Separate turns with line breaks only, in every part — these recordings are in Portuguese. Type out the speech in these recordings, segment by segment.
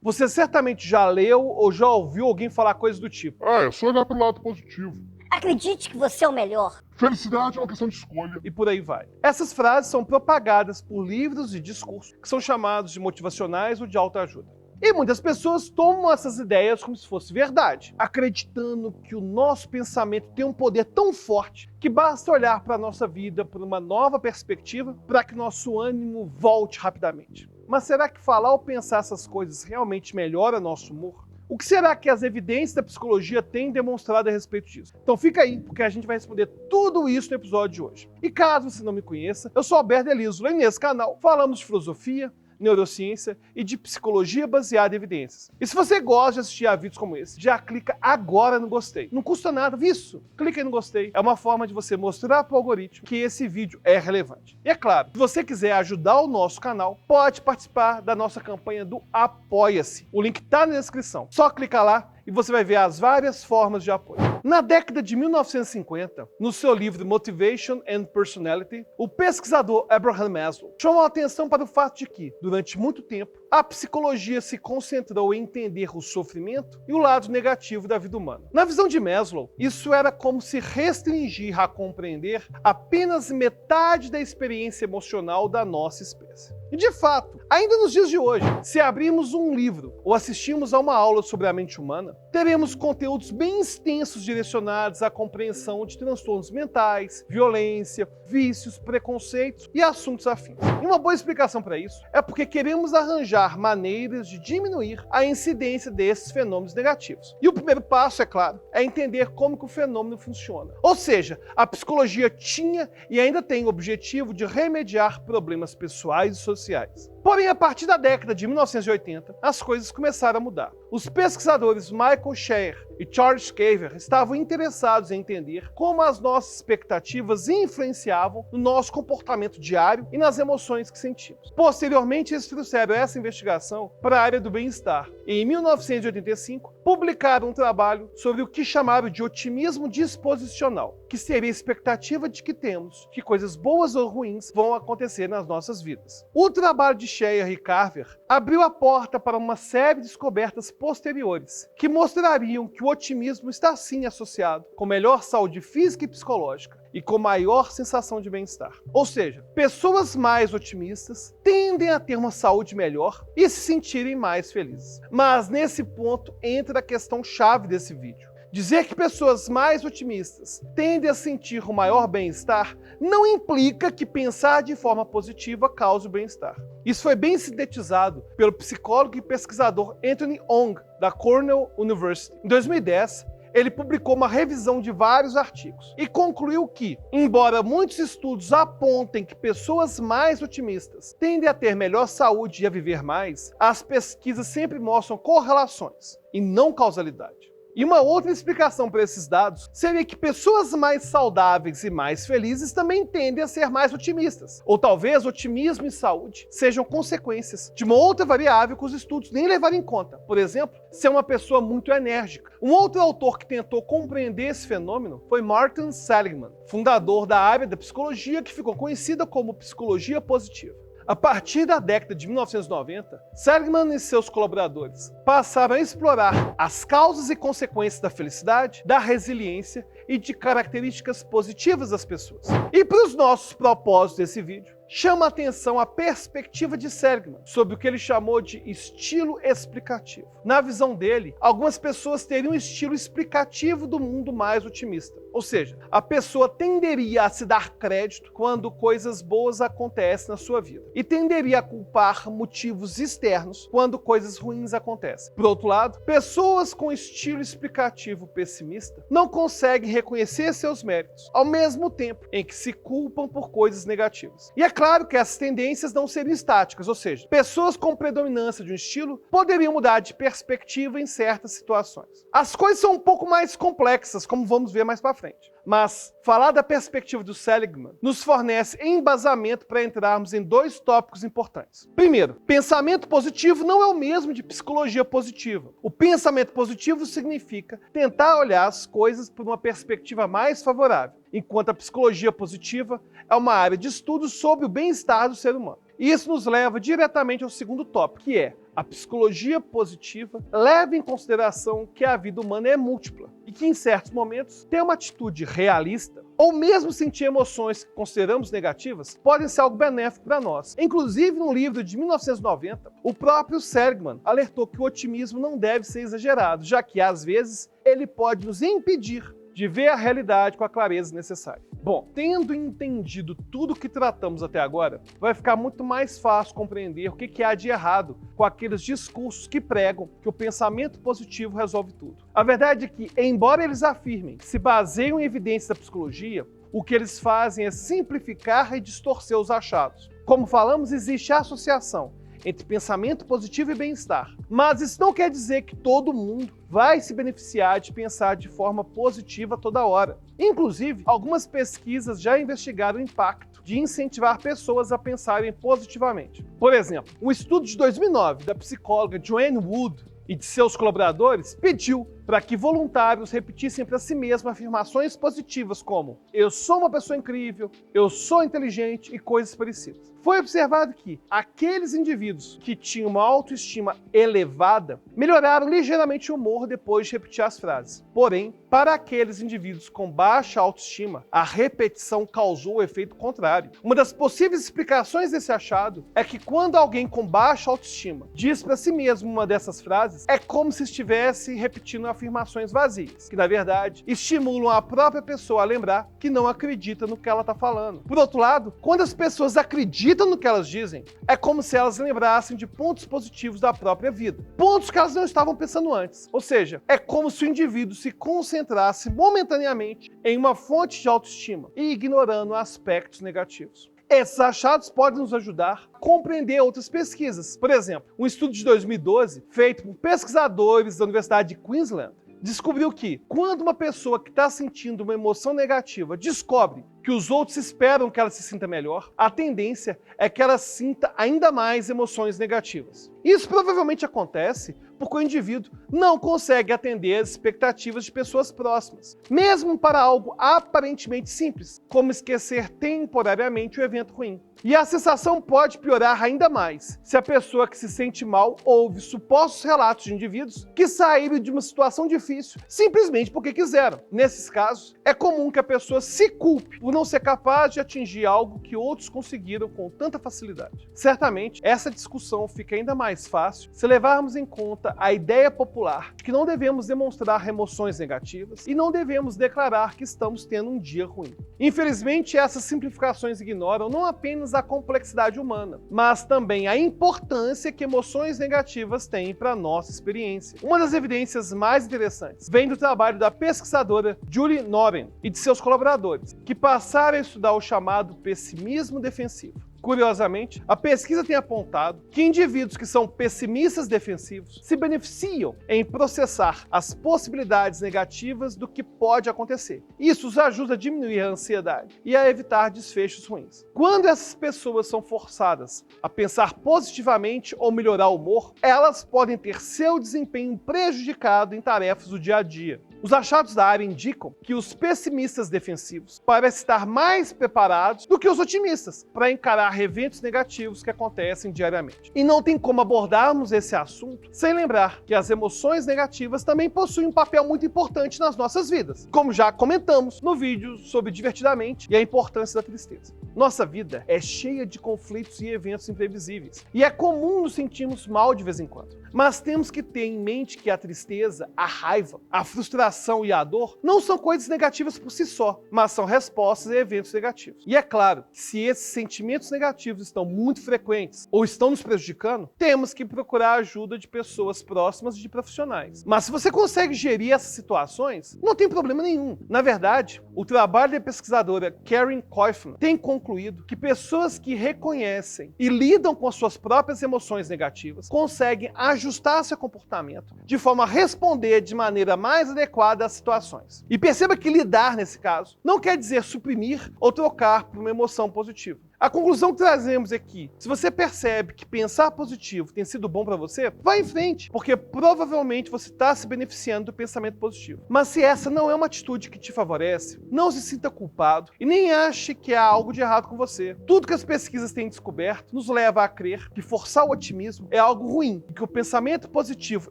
Você certamente já leu ou já ouviu alguém falar coisas do tipo:
é só olhar pro lado positivo.
Acredite que você é o melhor.
Felicidade é uma questão de escolha.
e por aí vai. Essas frases são propagadas por livros e discursos que são chamados de motivacionais ou de autoajuda. E muitas pessoas tomam essas ideias como se fosse verdade, acreditando que o nosso pensamento tem um poder tão forte que basta olhar para a nossa vida por uma nova perspectiva para que nosso ânimo volte rapidamente. Mas será que falar ou pensar essas coisas realmente melhora nosso humor? O que será que as evidências da psicologia têm demonstrado a respeito disso? Então fica aí, porque a gente vai responder tudo isso no episódio de hoje. E caso você não me conheça, eu sou Alberto Eliso, e nesse canal falamos de filosofia, neurociência e de psicologia baseada em evidências. E se você gosta de assistir a vídeos como esse, já clica agora no gostei. Não custa nada, isso. Clica aí no gostei. É uma forma de você mostrar para o algoritmo que esse vídeo é relevante. E é claro, se você quiser ajudar o nosso canal, pode participar da nossa campanha do Apoia-se. O link está na descrição. Só clicar lá e você vai ver as várias formas de apoio. Na década de 1950, no seu livro Motivation and Personality, o pesquisador Abraham Maslow chamou a atenção para o fato de que, durante muito tempo, a psicologia se concentrou em entender o sofrimento e o lado negativo da vida humana. Na visão de Maslow, isso era como se restringir a compreender apenas metade da experiência emocional da nossa espécie. E de fato, ainda nos dias de hoje, se abrirmos um livro ou assistimos a uma aula sobre a mente humana, teremos conteúdos bem extensos direcionados à compreensão de transtornos mentais, violência, vícios, preconceitos e assuntos afins. E uma boa explicação para isso é porque queremos arranjar maneiras de diminuir a incidência desses fenômenos negativos. E o primeiro passo, é claro, é entender como que o fenômeno funciona. Ou seja, a psicologia tinha e ainda tem o objetivo de remediar problemas pessoais e sociais. Porém, a partir da década de 1980, as coisas começaram a mudar. Os pesquisadores Michael Scheer e Charles Caver estavam interessados em entender como as nossas expectativas influenciavam no nosso comportamento diário e nas emoções que sentimos. Posteriormente, eles trouxeram essa investigação para a área do bem-estar e, em 1985, publicaram um trabalho sobre o que chamaram de otimismo disposicional, que seria a expectativa de que temos que coisas boas ou ruins vão acontecer nas nossas vidas. O trabalho de Scheer e Carver abriu a porta para uma série de descobertas posteriores, que mostrariam que o otimismo está sim associado com melhor saúde física e psicológica e com maior sensação de bem-estar. Ou seja, pessoas mais otimistas tendem a ter uma saúde melhor e se sentirem mais felizes. Mas nesse ponto entra a questão chave desse vídeo. Dizer que pessoas mais otimistas tendem a sentir um maior bem-estar não implica que pensar de forma positiva cause o bem-estar. Isso foi bem sintetizado pelo psicólogo e pesquisador Anthony Ong, da Cornell University. Em 2010, ele publicou uma revisão de vários artigos e concluiu que, embora muitos estudos apontem que pessoas mais otimistas tendem a ter melhor saúde e a viver mais, as pesquisas sempre mostram correlações e não causalidade. E uma outra explicação para esses dados seria que pessoas mais saudáveis e mais felizes também tendem a ser mais otimistas. Ou talvez otimismo e saúde sejam consequências de uma outra variável que os estudos nem levaram em conta. Por exemplo, ser uma pessoa muito enérgica. Um outro autor que tentou compreender esse fenômeno foi Martin Seligman, fundador da área da psicologia que ficou conhecida como psicologia positiva. A partir da década de 1990, Seligman e seus colaboradores passaram a explorar as causas e consequências da felicidade, da resiliência e de características positivas das pessoas. E para os nossos propósitos desse vídeo, chama a atenção a perspectiva de Seligman sobre o que ele chamou de estilo explicativo. Na visão dele, algumas pessoas teriam um estilo explicativo do mundo mais otimista. Ou seja, a pessoa tenderia a se dar crédito quando coisas boas acontecem na sua vida e tenderia a culpar motivos externos quando coisas ruins acontecem. Por outro lado, pessoas com estilo explicativo pessimista não conseguem reconhecer seus méritos, ao mesmo tempo em que se culpam por coisas negativas. E é claro que essas tendências não seriam estáticas, ou seja, pessoas com predominância de um estilo poderiam mudar de perspectiva em certas situações. As coisas são um pouco mais complexas, como vamos ver mais para frente. Mas falar da perspectiva do Seligman nos fornece embasamento para entrarmos em dois tópicos importantes. Primeiro, pensamento positivo não é o mesmo de psicologia positiva. O pensamento positivo significa tentar olhar as coisas por uma perspectiva mais favorável, enquanto a psicologia positiva é uma área de estudo sobre o bem-estar do ser humano. E isso nos leva diretamente ao segundo tópico, que é A psicologia positiva leva em consideração que a vida humana é múltipla e que, em certos momentos, ter uma atitude realista ou mesmo sentir emoções que consideramos negativas podem ser algo benéfico para nós. Inclusive, num livro de 1990, o próprio Seligman alertou que o otimismo não deve ser exagerado, já que, às vezes, ele pode nos impedir de ver a realidade com a clareza necessária. Bom, tendo entendido tudo que tratamos até agora, vai ficar muito mais fácil compreender o que há de errado com aqueles discursos que pregam que o pensamento positivo resolve tudo. A verdade é que, embora eles afirmem que se baseiam em evidências da psicologia, o que eles fazem é simplificar e distorcer os achados. Como falamos, existe a associação entre pensamento positivo e bem-estar. Mas isso não quer dizer que todo mundo vai se beneficiar de pensar de forma positiva toda hora. Inclusive, algumas pesquisas já investigaram o impacto de incentivar pessoas a pensarem positivamente. Por exemplo, um estudo de 2009 da psicóloga Joanne Wood e de seus colaboradores pediu para que voluntários repetissem para si mesmos afirmações positivas como "eu sou uma pessoa incrível", "eu sou inteligente" e coisas parecidas. Foi observado que aqueles indivíduos que tinham uma autoestima elevada melhoraram ligeiramente o humor depois de repetir as frases. Porém, para aqueles indivíduos com baixa autoestima, a repetição causou o efeito contrário. Uma das possíveis explicações desse achado é que quando alguém com baixa autoestima diz para si mesmo uma dessas frases, é como se estivesse repetindo afirmações vazias, que na verdade estimulam a própria pessoa a lembrar que não acredita no que ela está falando. Por outro lado, quando as pessoas acreditam no que elas dizem, é como se elas lembrassem de pontos positivos da própria vida, pontos que elas não estavam pensando antes. Ou seja, é como se o indivíduo se concentrasse momentaneamente em uma fonte de autoestima e ignorando aspectos negativos. Esses achados podem nos ajudar a compreender outras pesquisas. Por exemplo, um estudo de 2012, feito por pesquisadores da Universidade de Queensland, descobriu que, quando uma pessoa que está sentindo uma emoção negativa descobre que os outros esperam que ela se sinta melhor, a tendência é que ela sinta ainda mais emoções negativas. Isso provavelmente acontece porque o indivíduo não consegue atender às expectativas de pessoas próximas, mesmo para algo aparentemente simples, como esquecer temporariamente o evento ruim. E a sensação pode piorar ainda mais se a pessoa que se sente mal ouve supostos relatos de indivíduos que saíram de uma situação difícil simplesmente porque quiseram. Nesses casos, é comum que a pessoa se culpe por não ser capaz de atingir algo que outros conseguiram com tanta facilidade. Certamente, essa discussão fica ainda mais fácil se levarmos em conta a ideia popular de que não devemos demonstrar emoções negativas e não devemos declarar que estamos tendo um dia ruim. Infelizmente, essas simplificações ignoram não apenas a complexidade humana, mas também a importância que emoções negativas têm para a nossa experiência. Uma das evidências mais interessantes vem do trabalho da pesquisadora Julie Noren e de seus colaboradores, que passaram a estudar o chamado pessimismo defensivo. Curiosamente, a pesquisa tem apontado que indivíduos que são pessimistas defensivos se beneficiam em processar as possibilidades negativas do que pode acontecer. Isso os ajuda a diminuir a ansiedade e a evitar desfechos ruins. Quando essas pessoas são forçadas a pensar positivamente ou melhorar o humor, elas podem ter seu desempenho prejudicado em tarefas do dia a dia. Os achados da área indicam que os pessimistas defensivos parecem estar mais preparados do que os otimistas para encarar eventos negativos que acontecem diariamente. E não tem como abordarmos esse assunto sem lembrar que as emoções negativas também possuem um papel muito importante nas nossas vidas, como já comentamos no vídeo sobre Divertidamente e a importância da tristeza. Nossa vida é cheia de conflitos e eventos imprevisíveis, e é comum nos sentirmos mal de vez em quando. Mas temos que ter em mente que a tristeza, a raiva, a frustração e a dor não são coisas negativas por si só, mas são respostas a eventos negativos. E é claro que se esses sentimentos negativos estão muito frequentes ou estão nos prejudicando, temos que procurar a ajuda de pessoas próximas e de profissionais. Mas se você consegue gerir essas situações, não tem problema nenhum. Na verdade, o trabalho da pesquisadora Karen Kaufman tem concluído que pessoas que reconhecem e lidam com as suas próprias emoções negativas conseguem ajustar seu comportamento de forma a responder de maneira mais adequada às situações. E perceba que lidar, nesse caso, não quer dizer suprimir ou trocar por uma emoção positiva. A conclusão que trazemos é que, se você percebe que pensar positivo tem sido bom para você, vá em frente, porque provavelmente você está se beneficiando do pensamento positivo. Mas se essa não é uma atitude que te favorece, não se sinta culpado e nem ache que há algo de errado com você. Tudo que as pesquisas têm descoberto nos leva a crer que forçar o otimismo é algo ruim e que o pensamento positivo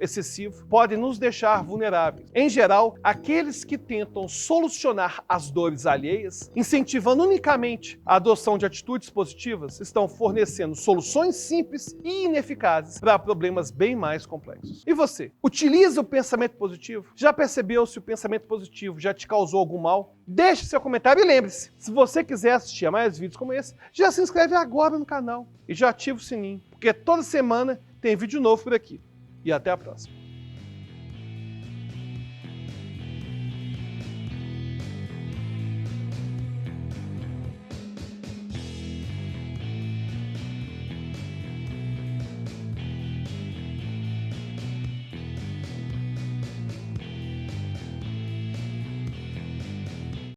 excessivo pode nos deixar vulneráveis. Em geral, aqueles que tentam solucionar as dores alheias, incentivando unicamente a adoção de atitudes positivas, estão fornecendo soluções simples e ineficazes para problemas bem mais complexos. E você? Utiliza o pensamento positivo? Já percebeu se o pensamento positivo já te causou algum mal? Deixe seu comentário e lembre-se, se você quiser assistir a mais vídeos como esse, já se inscreve agora no canal e já ativa o sininho, porque toda semana tem vídeo novo por aqui. E até a próxima.